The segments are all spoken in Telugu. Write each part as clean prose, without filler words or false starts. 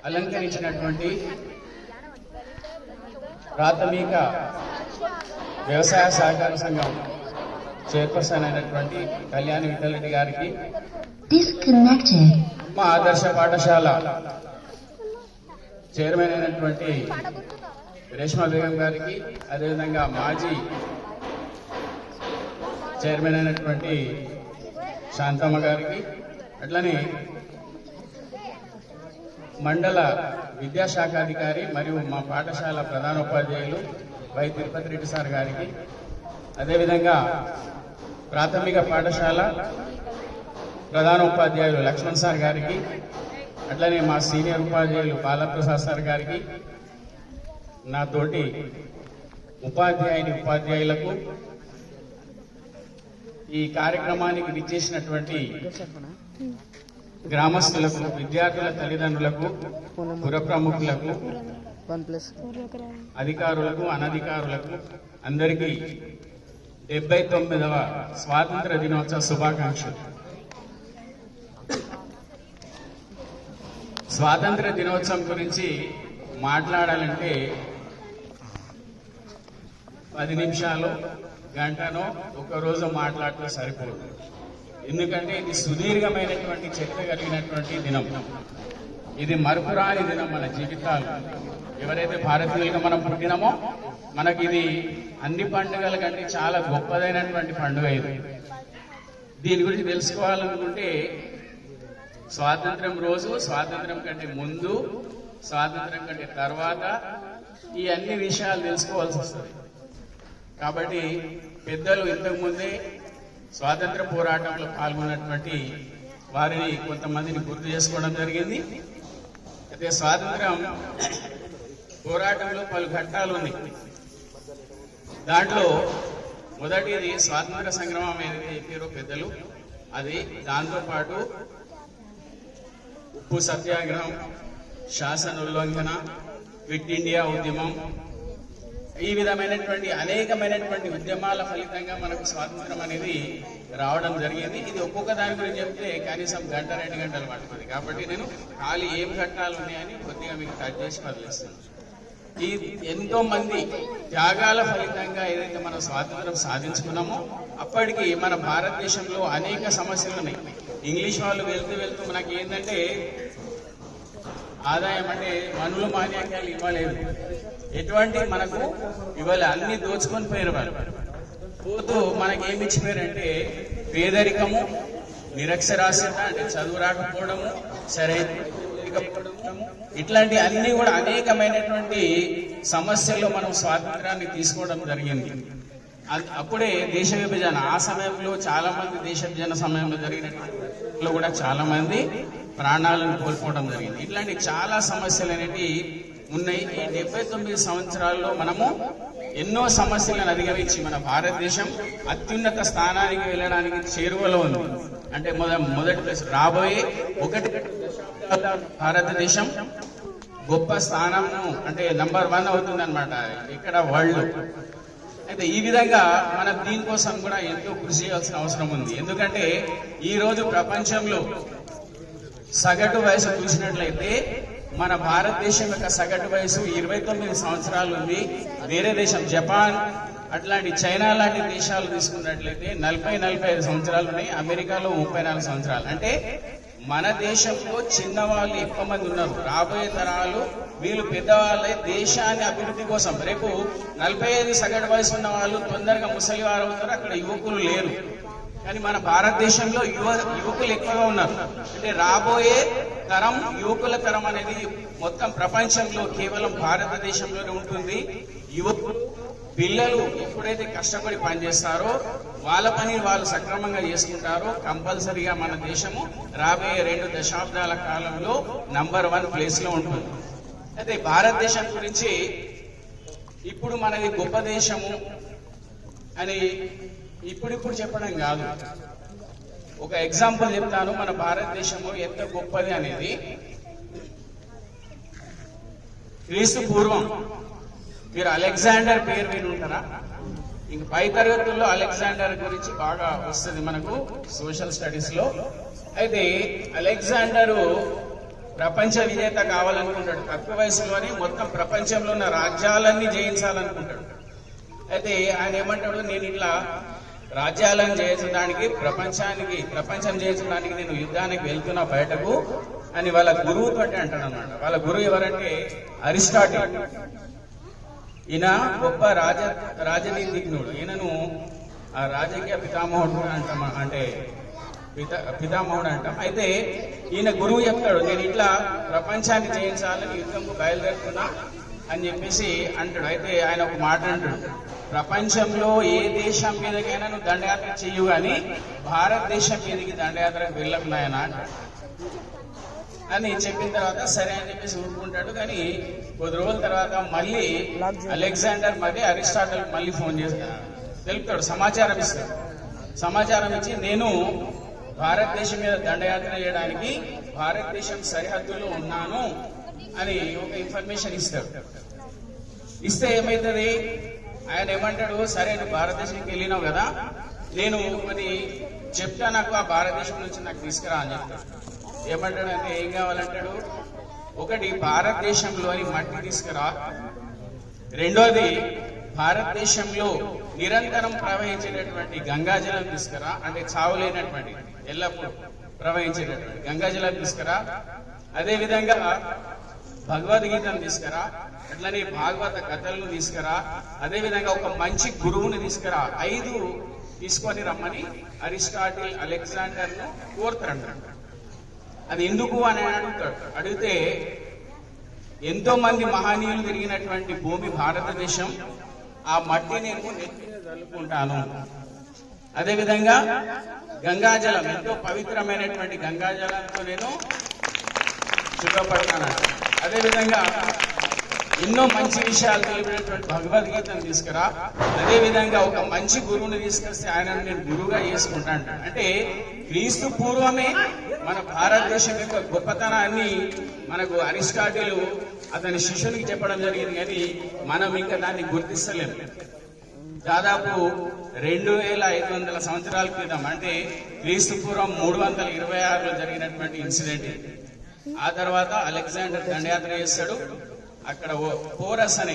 అలంకరించినటువంటి ప్రాథమిక వ్యవసాయ సహకార సంఘం చైర్పర్సన్ అయినటువంటి కళ్యాణి విఠలరెడ్డి గారికి, మా ఆదర్శ పాఠశాల చైర్మన్ అయినటువంటి రేష్మా బేగం గారికి, అదేవిధంగా మాజీ చైర్మన్ అయినటువంటి శాంతమ్మ గారికి, అట్లనే మండల విద్యాశాఖాధికారి మరియు మా పాఠశాల ప్రధానోపాధ్యాయులు వై తిరుపతి రెడ్డి సార్ గారికి, అదేవిధంగా ప్రాథమిక పాఠశాల ప్రధానోపాధ్యాయులు లక్ష్మణ్ సార్ గారికి, అట్లనే మా సీనియర్ ఉపాధ్యాయులు బాలప్రసాద్ సార్ గారికి, నా తోటి ఉపాధ్యాయులకు, ఈ కార్యక్రమానికి విచ్చేసినటువంటి గ్రామస్తులకు, విద్యార్థుల తల్లిదండ్రులకు, పుర ప్రముఖులకు, అధికారులకు, అనధికారులకు అందరికీ 79వ స్వాతంత్ర దినోత్సవ శుభాకాంక్షలు. స్వాతంత్ర దినోత్సవం గురించి మాట్లాడాలంటే 10 నిమిషాలు, గంటనో, ఒక్కరోజు మాట్లాడితే సరిపోదు. ఎందుకంటే ఇది సుదీర్ఘమైనటువంటి చరిత్ర కలిగినటువంటి దినం. ఇది మరుపురాని దినం మన జీవితాలు. ఎవరైతే భారతీయులుగా మనం పుట్టినామో మనకి ఇది అన్ని పండుగల కంటే చాలా గొప్పదైనటువంటి పండుగ ఇది. దీని గురించి తెలుసుకోవాలనుకుంటే స్వాతంత్రం రోజు, స్వాతంత్రం కంటే ముందు, స్వాతంత్రం కంటే తర్వాత ఈ అన్ని విషయాలు తెలుసుకోవాల్సి వస్తుంది. కాబట్టి పెద్దలు ఇంతకు ముందే స్వాతంత్ర పోరాటంలో పాల్గొన్నటువంటి వారిని కొంతమందిని గుర్తు చేసుకోవడం జరిగింది. అయితే స్వాతంత్రం పోరాటంలో పలు ఘట్టాలు ఉన్నాయి. దాంట్లో మొదటిది స్వాతంత్ర సంగ్రామం ఏదైతే చెప్పారో పెద్దలు, అది దాంతోపాటు ఉప్పు సత్యాగ్రహం, శాసన ఉల్లంఘన, క్విట్ ఇండియా ఉద్యమం, ఈ విధమైనటువంటి అనేకమైనటువంటి ఉద్యమాల ఫలితంగా మనకు స్వాతంత్రం అనేది రావడం జరిగింది. ఇది ఒక్కొక్క దాని గురించి చెప్తే కనీసం 1-2 గంటలు పడుతుంది. కాబట్టి నేను ఖాళీ ఏం ఘట్టాలు ఉన్నాయని కొద్దిగా మీకు టచ్ చేసి వదిలేస్తాను. ఈ ఎంతో మంది త్యాగాల ఫలితంగా ఏదైతే మనం స్వాతంత్రం సాధించుకున్నామో అప్పటికి మన భారతదేశంలో అనేక సమస్యలు ఉన్నాయి. ఇంగ్లీష్ వాళ్ళు వెళ్తూ మనకి ఏంటంటే ఆదాయం అంటే మనులు మాన్యాలు ఇవ్వలేదు, ఎటువంటి మనకు ఇవాళ అన్ని దోచుకొని పోయిన వాళ్ళు పోతూ మనకి ఏమి ఇచ్చిపోయారంటే పేదరికము, నిరక్షరాస్యత అంటే చదువు రాకపోవడము, సరైన ఇట్లాంటి అన్ని కూడా అనేకమైనటువంటి సమస్యల్లో మనం స్వాతంత్రాన్ని తీసుకోవడం జరిగింది. అప్పుడే దేశ విభజన, ఆ సమయంలో చాలా మంది దేశ విభజన సమయంలో జరిగినట్లో కూడా చాలా మంది ప్రాణాలను కోల్పోవడం జరిగింది. ఇట్లాంటి చాలా సమస్యలు అనేవి ఉన్నాయి. ఈ 79 సంవత్సరాల్లో మనము ఎన్నో సమస్యలను అధిగమించి మన భారతదేశం అత్యున్నత స్థానానికి వెళ్ళడానికి చేరువలో ఉంది. అంటే మొదటి ప్లేస్ రాబోయే 1 భారతదేశం గొప్ప స్థానము అంటే నంబర్ 1 అవుతుంది అనమాట ఇక్కడ వరల్డ్. అయితే ఈ విధంగా మన దీనికోసం కూడా ఎంతో కృషి చేయాల్సిన అవసరం ఉంది. ఎందుకంటే ఈ రోజు ప్రపంచంలో సగటు వయసు చూసినట్లయితే మన భారతదేశం యొక్క సగటు వయసు 29 సంవత్సరాలు ఉంది. వేరే దేశం జపాన్ అట్లాంటి చైనా లాంటి దేశాలు తీసుకున్నట్లయితే 40-45 సంవత్సరాలు ఉన్నాయి. అమెరికాలో 34 సంవత్సరాలు. అంటే మన దేశంలో చిన్నవాళ్ళు ఎక్కువ మంది ఉన్నారు. రాబోయే తరాలు వీళ్ళు పెద్దవాళ్ళే దేశాన్ని అభివృద్ధి కోసం. రేపు 45 సగటు వయసు ఉన్న వాళ్ళు తొందరగా ముసలి వారు అవుతారు. అక్కడ యువకులు లేరు. కానీ మన భారతదేశంలో యువకులు ఎక్కువగా ఉన్నారు. అంటే రాబోయే తరం, యువకుల తరం అనేది మొత్తం ప్రపంచంలో కేవలం భారతదేశంలోనే ఉంటుంది. యువకులు, పిల్లలు ఎప్పుడైతే కష్టపడి పనిచేస్తారో, వాళ్ళ పని వాళ్ళు సక్రమంగా చేసుకుంటారో కంపల్సరీగా మన దేశము రాబోయే 2 దశాబ్దాల కాలంలో నంబర్ 1 ప్లేస్ లో ఉంటుంది. అయితే భారతదేశం గురించి ఇప్పుడు మనది గొప్ప దేశము అని ఇప్పుడు చెప్పడం కాదు. ఒక ఎగ్జాంపుల్ చెప్తాను. మన భారతదేశము ఎంత గొప్పది అనేది. క్రీస్తు పూర్వం మీరు అలెగ్జాండర్ పేరు విని ఉంటారా? ఇంక పై తరగతుల్లో అలెగ్జాండర్ గురించి బాగా వస్తుంది మనకు సోషల్ స్టడీస్ లో. అయితే అలెగ్జాండరు ప్రపంచ విజేత కావాలనుకుంటాడు. తక్కువ వయసులోనే మొత్తం ప్రపంచంలో ఉన్న రాజ్యాలన్నీ జయించాలనుకుంటాడు. అయితే ఆయన ఏమంటాడు, నేను ఇట్లా రాజ్యాలను జయించడానికి ప్రపంచం జయించడానికి నేను యుద్ధానికి వెళ్తున్నా బయటకు అని వాళ్ళ గురువుతో అంటాడు అన్నమాట. వాళ్ళ గురువు ఎవరంటే అరిస్టాటిల్. ఈయన గొప్ప రాజనీతిజ్ఞుడు. ఈయనను ఆ రాజకీయ పితామహుడు అంటాం, అంటే పితామహుడు అంటాం. అయితే ఈయన గురువు చెప్తాడు, నేను ఇట్లా ప్రపంచాన్ని జయించాలని యుద్ధంకు బయలుదేరుతున్నా అని చెప్పేసి అంటాడు. అయితే ఆయన ఒక మాట అంటాడు, ప్రపంచంలో ఏ దేశం మీదకైనా నువ్వు దండయాత్ర చెయ్యు కానీ భారతదేశం మీదకి దండయాత్రకు వెళ్ళకు నాయన అని చెప్పిన తర్వాత సరే అని చెప్పేసి ఊరుకుంటాడు. కానీ కొద్ది రోజుల తర్వాత మళ్ళీ అలెగ్జాండర్ మరి అరిస్టాటిల్ మళ్ళీ ఫోన్ చేసి తెలుపుతాడు, సమాచారం ఇస్తాడు. సమాచారం ఇచ్చి నేను భారతదేశం మీద దండయాత్ర చేయడానికి భారతదేశం సరిహద్దుల్లో ఉన్నాను అని ఒక ఇన్ఫర్మేషన్ ఇస్తాడు. ఇస్తే ఏమవుతుంది, ఆయన ఏమంటాడు, సరే నువ్వు భారతదేశానికి వెళ్ళినావు కదా, నేను కొన్ని చెప్తా, నాకు ఆ భారతదేశం నుంచి నాకు తీసుకురా అని చెప్తాడు. ఏమంటాడు అంటే ఏం కావాలంటాడు, ఒకటి భారతదేశంలోని మట్టి తీసుకురా, రెండోది భారతదేశంలో నిరంతరం ప్రవహించేటటువంటి గంగాజలం తీసుకురా, అంటే చావులేనటువంటి ఎల్లప్పుడూ ప్రవహించేటటువంటి గంగాజలం తీసుకురా, అదేవిధంగా భగవద్గీతను తీసుకురా, అట్లనే భాగవత కథలను తీసుకురా, అదేవిధంగా ఒక మంచి గురువుని తీసుకురా, 5 తీసుకొని రమ్మని అరిస్టాటిల్ అలెగ్జాండర్ ను కోరుతాడు. అది ఎందుకు అని అడుగుతాడు. అడిగితే ఎంతో మంది మహనీయులు తిరిగినటువంటి భూమి భారతదేశం, ఆ మట్టి నేను నెత్తిన చల్లుకుంటాను, అదేవిధంగా గంగాజలం ఎంతో పవిత్రమైనటువంటి గంగాజలంతో నేను శుభ్రపడతాను, అదేవిధంగా ఎన్నో మంచి విషయాలు తెలిపినటువంటి భగవద్గీతను తీసుకురా, అదేవిధంగా ఒక మంచి గురువుని తీసుకొస్తే ఆయనను నేను గురువుగా చేసుకుంటాను. అంటే క్రీస్తు పూర్వమే మన భారతదేశం యొక్క గొప్పతనాన్ని మనకు అరిస్టాటిల్ అతని శిష్యునికి చెప్పడం జరిగింది, కానీ మనం ఇంకా దాన్ని గుర్తిస్తలేము. దాదాపు 2500 సంవత్సరాల క్రితం, అంటే క్రీస్తు పూర్వం 326లో జరిగినటువంటి ఇన్సిడెంట్. ఆ తర్వాత అలెగ్జాండర్ దండయాత్ర చేస్తాడు. అక్కడ పోరస్ అనే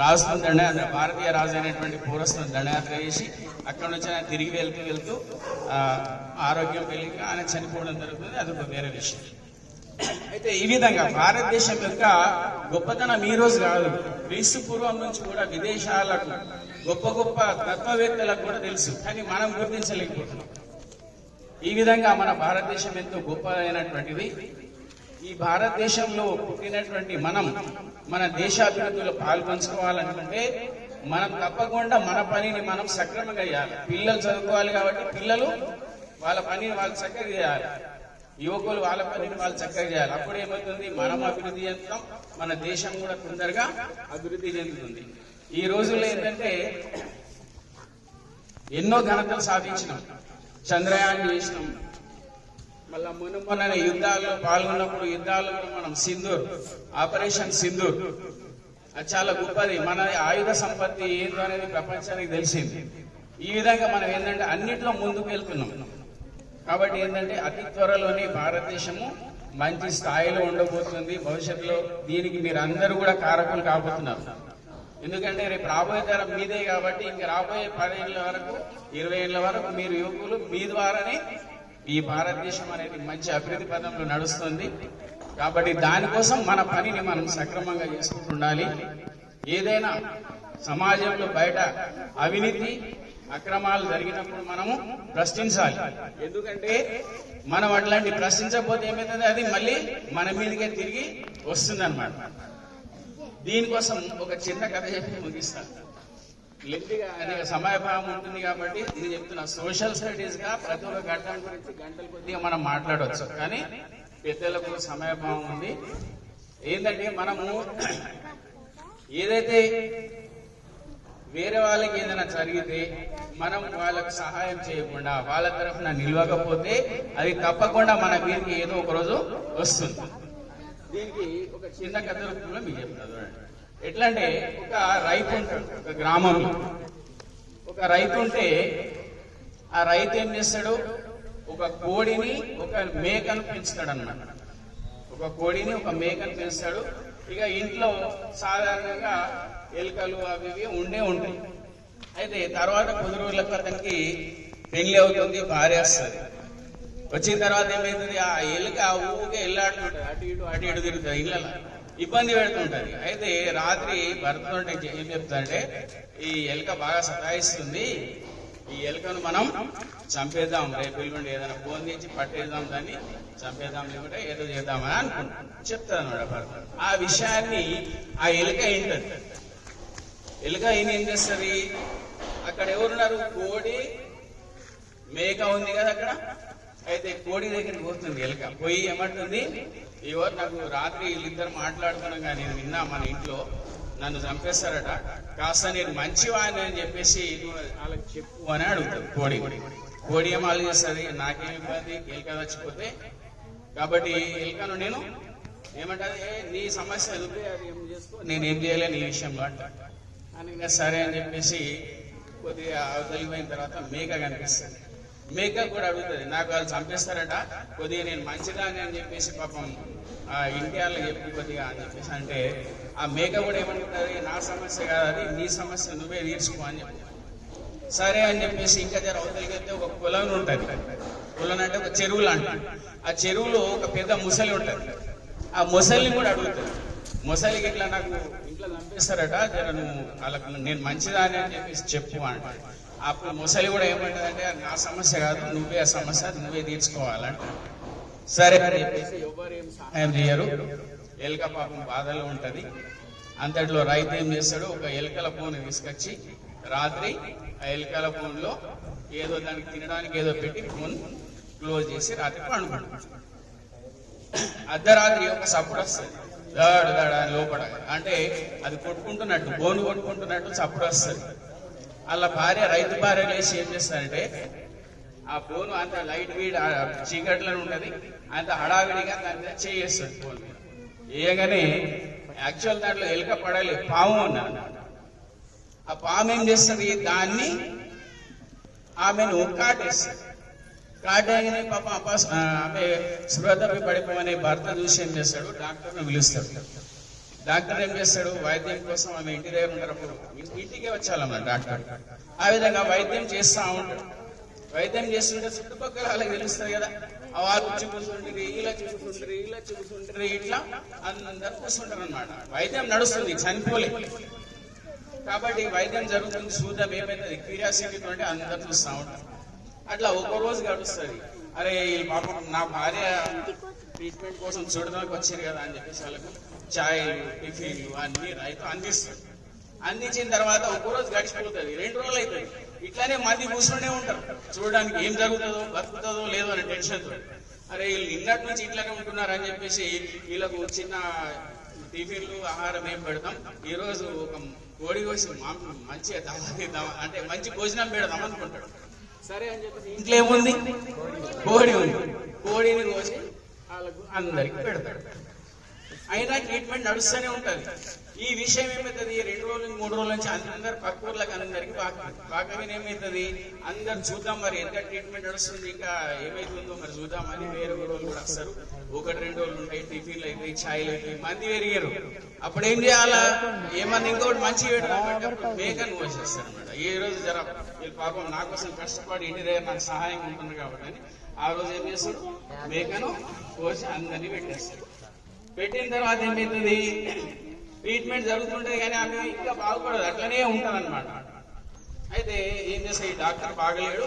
రాజుతో దండయాత్ర, భారతీయ రాజు అయినటువంటి పోరస్తో దండయాత్ర చేసి అక్కడ నుంచి ఆయన తిరిగి వెళ్తూ ఆరోగ్యం పెరిగి ఆయన చనిపోవడం జరుగుతుంది. అదొక వేరే విషయం. అయితే ఈ విధంగా భారతదేశం యొక్క గొప్పతనం ఈ రోజు కాదు, క్రీస్తు పూర్వం నుంచి కూడా విదేశాలకు గొప్ప గొప్ప తత్వవేత్తలకు కూడా తెలుసు, కానీ మనం గుర్తించలేకపోతున్నాం. ఈ విధంగా మన భారతదేశం ఎంతో గొప్ప అయినటువంటిది. ఈ భారతదేశంలో పుట్టినటువంటి మనం మన దేశాభివృద్ధిలో పాల్పంచుకోవాలనుకుంటే మనం తప్పకుండా మన పనిని మనం సక్రమంగా చేయాలి. పిల్లలు చదువుకోవాలి కాబట్టి పిల్లలు వాళ్ళ పనిని వాళ్ళు చక్కగా చేయాలి, యువకులు వాళ్ళ పనిని వాళ్ళు చక్కగా చేయాలి. అప్పుడు ఏమవుతుంది, మనం అభివృద్ధి చెందుతాం, మన దేశం కూడా తొందరగా అభివృద్ధి చెందుతుంది. ఈ రోజుల్లో ఏంటంటే ఎన్నో ఘనతలు సాధించినాం, చంద్రయాన్ చేసినాం, మళ్ళా మొన్న యుద్ధాల్లో పాల్గొన్నప్పుడు యుద్ధాల్లో మనం ఆపరేషన్ సింధూర్ అది చాలా గొప్పది. మన ఆయుధ సంపత్తి ఏందో అనేది ప్రపంచానికి తెలిసింది. ఈ విధంగా మనం ఏంటంటే అన్నిట్లో ముందుకు వెళ్తున్నాం. కాబట్టి ఏంటంటే అతి త్వరలోనే భారతదేశము మంచి స్థాయిలో ఉండబోతుంది. భవిష్యత్తులో దీనికి మీరు అందరూ కూడా కారకులు కాబోతున్నారు. ఎందుకంటే రేపు రాబోయే తరం మీదే కాబట్టి ఇంక రాబోయే 10 ఏళ్ల వరకు 20 ఏళ్ల వరకు మీరు యువకులు మీ ద్వారానే ఈ భారతదేశం అనేది మంచి అభివృద్ధి పదంలో నడుస్తుంది. కాబట్టి దానికోసం మన పనిని మనం సక్రమంగా చేసుకుంటుండాలి. ఏదైనా సమాజంలో బయట అవినీతి అక్రమాలు జరిగినప్పుడు మనము ప్రశ్నించాలి. ఎందుకంటే మనం అట్లాంటి ప్రశ్నించకపోతే ఏమైతుంది, అది మళ్ళీ మన మీదకే తిరిగి వస్తుంది అన్నమాట. దీనికోసం ఒక చిన్న కథ చెప్పి ముగిస్తాను. లెంతిగా అనేక సమయభావం ఉంటుంది కాబట్టి ఇది చెప్తున్నా. సోషల్ స్టడీస్ గా ప్రతి ఒక్క ఘట్టం గురించి గంటల కొద్దిగా మనం మాట్లాడవచ్చు, కానీ పెద్దలకు సమయభావం ఉంది. ఏంటంటే మనము ఏదైతే వేరే వాళ్ళకి ఏదైనా జరిగితే మనం వాళ్ళకు సహాయం చేయకుండా వాళ్ళ తరఫున నిలవకపోతే అది తప్పకుండా మన వీరికి ఏదో ఒక రోజు వస్తుంది. దీనికి ఒక చిన్న కథ రూపంలో మీకు చెప్తాను. ఎట్లా అంటే ఒక రైతు ఉంటాడు ఒక గ్రామంలో. ఒక రైతు ఉంటే ఆ రైతు ఏం చేస్తాడు, ఒక కోడిని ఒక మేకను పెంచుతాడు అన్నమాట. ఒక ఒక కోడిని ఒక మేకను పెంచుతాడు. ఇక ఇంట్లో సాధారణంగా ఎలుకలు అవి ఇవి ఉంటాయి. అయితే తర్వాత కొద్ది రోజులకు అతనికి పెళ్లి అవుతుంది, భార్య వస్తుంది. వచ్చిన తర్వాత ఏమైతుంది, ఆ ఎలుక ఊరికే వెళ్ళాడుతుంటది, అటు ఇటు తిరుగుతుంది, ఇళ్ళలో ఇబ్బంది పెడుతుంటది. అయితే రాత్రి భర్తతో ఏం చెప్తాడంటే, ఈ ఎలుక బాగా సతాయిస్తుంది, ఈ ఎలుకను మనం చంపేద్దాం, రేపు ఎల్లుండి ఏదైనా ఫోన్ చేసి పట్టేద్దాం, దాన్ని చంపేద్దాం, లేకుంటే ఏదో చేద్దామని అనుకుంటాం చెప్తాను అన్నమాట భర్త. ఆ విషయాన్ని ఆ ఎలుక ఏంటది, ఎలుక ఏం చేస్తుంది, అక్కడ ఎవరున్నారు, కోడి మేక ఉంది కదా అక్కడ. అయితే కోడి దగ్గరికి పోతుంది ఎలుక, పోయి ఏమంటుంది, ఎవరు నాకు రాత్రి వీళ్ళిద్దరు మాట్లాడుకున్నాం కానీ నేను విన్నా, మన ఇంట్లో నన్ను చంపేస్తారట, కాస్త నేను మంచివాడిని అని చెప్పేసి వాళ్ళకి చెప్పు అని అడుగుతుంది కోడి. కోడి ఏం ఆలోచిస్తుంది, నాకేం ఇబ్బంది, ఎలుక చచ్చిపోతే, కాబట్టి ఎలుకను నేను ఏమంటది, నీ సమస్య ఎదుగుతే అది ఏం చేసుకో, నేనేం చేయలే నీ విషయంలో అంట అని. సరే అని చెప్పేసి కొద్దిగా అవతలిపోయిన తర్వాత మేక కనిపిస్తుంది. మేక కూడా అడుగుతుంది, నాకు వాళ్ళు చంపేస్తారట, కొద్దిగా నేను మంచిదాన్ని అని చెప్పేసి పాపం ఆ ఇంటి వాళ్ళకి చెప్పి కొద్దిగా అని చెప్పేసి అంటే, ఆ మేక కూడా ఏమనుకుంటుంది, నా సమస్య కాదు అది, నీ సమస్య నువ్వే తీర్చుకో అని చెప్పి. సరే అని చెప్పేసి ఇంకా జర అవతలికి వెళ్తే ఒక పొలం ఉంటుంది. పొలం అంటే ఒక చెరువు లాంటి, ఆ చెరువులో ఒక పెద్ద ముసలి ఉంటుంది. ఆ ముసలిని కూడా అడుగుతుంది, ముసలికి ఇట్లా నాకు ఇంట్లో చంపేస్తారట, జర నువ్వు వాళ్ళకు నేను మంచిదాన్ని అని చెప్పేసి చెప్పు అంటే. అప్పుడు ముసలి కూడా ఏమంటదంటే, నా సమస్య కాదు, నువ్వే ఆ సమస్య నువ్వే తీర్చుకోవాలంట. సరే అని చెప్పేసి ఎవరు ఏం సహాయం చేయరు, ఎలుక పాపం బాధలో ఉంటది. అంతట్లో రైతు ఏం చేస్తాడు, ఒక ఎలుకల ఫోన్ తీసుకొచ్చి రాత్రి ఆ ఎలుకల ఫోన్ లో ఏదో దానికి తినడానికి ఏదో పెట్టి ఫోన్ క్లోజ్ చేసి రాత్రి పండుకుంటాడు. అర్ధరాత్రి ఒక సప్పుడు వస్తుంది, దాడు దాడ లోపల, అంటే అది కొట్టుకుంటున్నట్టు, బోను కొట్టుకుంటున్నట్టు చప్పుడు వస్తుంది. వాళ్ళ భార్య, రైతు భార్య లేచి ఏం చేస్తారంటే, ఆ ఫోన్ అంత లైట్ వీడ్ చీకట్లను ఉన్నది, అంత హడావిడిగా దాని మీద చేస్తుంది. ఫోన్ వేయగానే యాక్చువల్ దాంట్లో ఎలుక పడాలి, పాము ఉన్నది. ఆ పాము ఏం చేస్తుంది, దాన్ని ఆమెను కాటేస్తుంది. కాటేయగానే పాప ఆమె స్పృహ తప్పి పడిపోమని భర్త చూసి ఏం చేస్తాడు, డాక్టర్ని పిలుస్తాడు. డాక్టర్ ఏం చేస్తాడు, వైద్యం కోసం ఆమె ఇంటి దగ్గర ఉంటారు, ఇంటికే వచ్చాలన్నమాట డాక్టర్. ఆ విధంగా వైద్యం చేస్తూ ఉంటాడు. వైద్యం చేస్తుంటే చుట్టుపక్కల వాళ్ళకి తెలుస్తుంది కదా, వాళ్ళు చూపుతుంటారు, ఇలా చూపుతుంటారు, ఇలా చూపుతుంటారు, ఇట్లా అందరు కూర్చుంటారు అనమాట. వైద్యం నడుస్తుంది, చనిపోలేదు కాబట్టి వైద్యం జరుగుతుంది, చూద్దాం ఏమైతుంది క్యూరియాసిటీతో అంటే అందరు చూస్తూ ఉంటారు. అట్లా ఒక రోజు గడుస్తుంది. అరే ఈ పాపం నా భార్య ట్రీట్మెంట్ కోసం చూడడానికి వచ్చారు కదా అని చెప్పేసి వాళ్ళకు ఛాయలు, టిఫిన్లు అన్ని రైతు అందిస్తుంది. అందించిన తర్వాత ఒక రోజు గడిచిపోతుంది, 2 రోజులు అవుతుంది. ఇట్లానే మంది కూర్చుండే ఉంటారు, చూడడానికి ఏం జరుగుతుందో, బతుకుతుందో లేదో అని టెన్షన్తో. అరే వీళ్ళు నిన్నటి నుంచి ఇట్లానే ఉంటున్నారు అని చెప్పేసి వీళ్ళకు చిన్న టిఫిన్లు, ఆహారం ఏం పెడతాం, ఈ రోజు ఒక కోడి కోసి మంచిగా దావా అంటే మంచి భోజనం పెడదాం అనుకుంటాడు. సరే అని చెప్పేసి ఇంట్లో ఏముంది, కోడి ఉంది, కోడిని కోసి వాళ్ళకు అందరికి పెడతాడు. అయినా ట్రీట్మెంట్ నడుస్తూనే ఉంటుంది. ఈ విషయం ఏమవుతుంది, 2 రోజులు 3 రోజుల నుంచి అందరు పక్క ఊర్లకు అందరికి పాకగా ఏమవుతుంది, అందరు చూద్దాం మరి ఎంత ట్రీట్మెంట్ నడుస్తుంది, ఇంకా ఏమైతుందో మరి చూద్దామని వేరే రోజులు కూడా వస్తారు. 1-2 రోజులు ఉంటాయి, టిఫిన్లు అవుతాయి, ఛాయలు అవుతాయి, మంది పెరిగారు. అప్పుడు ఏం చేయాలా, ఏమన్నా ఇంకోటి మంచిగా పెడతాం, మేకను కోసేస్తారు అనమాట. ఏ రోజు జర వీళ్ళు పాపం నా కోసం కష్టపడి ఇంటి దగ్గర నాకు సహాయం ఉంటుంది కాబట్టి అని ఆ రోజు ఏం చేస్తారు, మేకను కోసి అందరినీ పెట్టేస్తారు. పెట్టిన తర్వాత ఏమవుతుంది, ట్రీట్మెంట్ జరుగుతుంటది కానీ ఆమె ఇంకా బాగుపడదు, అట్లనే ఉంటుంది అనమాట. అయితే ఏం చేస్తే ఈ డాక్టర్ బాగలేడు,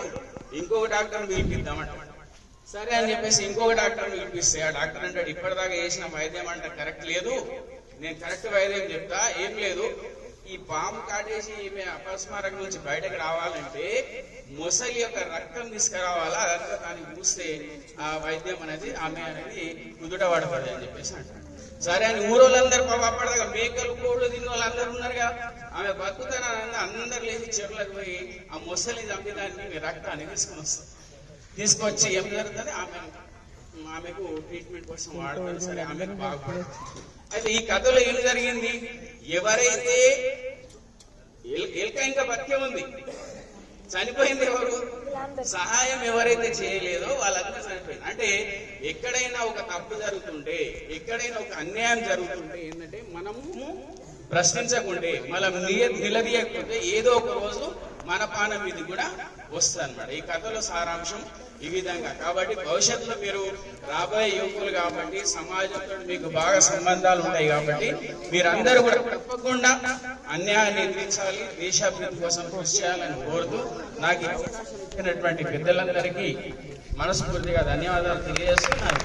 ఇంకొక డాక్టర్ని పిలిపిద్దామంట. సరే అని చెప్పేసి ఇంకొక డాక్టర్ని పిలిపిస్తే ఆ డాక్టర్ అంటాడు, ఇప్పటిదాకా చేసిన వైద్యం అంటే కరెక్ట్ లేదు, నేను కరెక్ట్ వైద్యం చెప్తా, ఏం లేదు, ఈ పాము కాటేసి ఈమె అపస్మారకం నుంచి బయటకు రావాలంటే మొసలి యొక్క రక్తం తీసుకురావాలా, అదంతా దాన్ని పూస్తే ఆ వైద్యం అనేది ఆమె అనేది కుదుట పడుతుంది అని చెప్పేసి అంటారు. సరే అని ఊరోళ్ళందరూ పాపడదాకా మేకలు, కోళ్ళు తిన్న వాళ్ళందరూ ఉన్నారు కదా, ఆమె బతుకుతానని అందరు లేచి చెరువులకు పోయి ఆ మొసలి చంపేదాన్ని రక్తాన్ని తీసుకొచ్చి ఏం జరుగుతుంది, ఆమెకు ట్రీట్మెంట్ కోసం వాడతారు. సరే ఆమెకు బాగుపడుతుంది. అయితే ఈ కథలో ఏం జరిగింది, ఎవరైతే ఎలుక ఇంకా బతికే ఉంది, చనిపోయింది ఎవరు? సహాయం ఎవరైతే చేయలేదో వాళ్ళంతా చనిపోయింది. అంటే ఎక్కడైనా ఒక తప్పు జరుగుతుంటే, ఎక్కడైనా ఒక అన్యాయం జరుగుతుంటే ఏంటంటే మనము ప్రశ్నించకుంటే, మనం నిలదీయకపోతే ఏదో ఒక రోజు మన పానం మీద కూడా వస్తుంది అనమాట. ఈ కథలో సారాంశం ఈ విధంగా. కాబట్టి భవిష్యత్తులో మీరు రాబోయే యువకులు కాబట్టి సమాజంతో మీకు బాగా సంబంధాలు ఉంటాయి కాబట్టి మీరందరూ కూడా తప్పకుండా అన్యాయాన్ని ఎదిరించాలి, దేశాభివృద్ధి కోసం కృషి చేయాలని కోరుతూ నాకు ఇచ్చినటువంటి పెద్దలందరికీ మనస్ఫూర్తిగా ధన్యవాదాలు తెలియజేస్తున్నాను.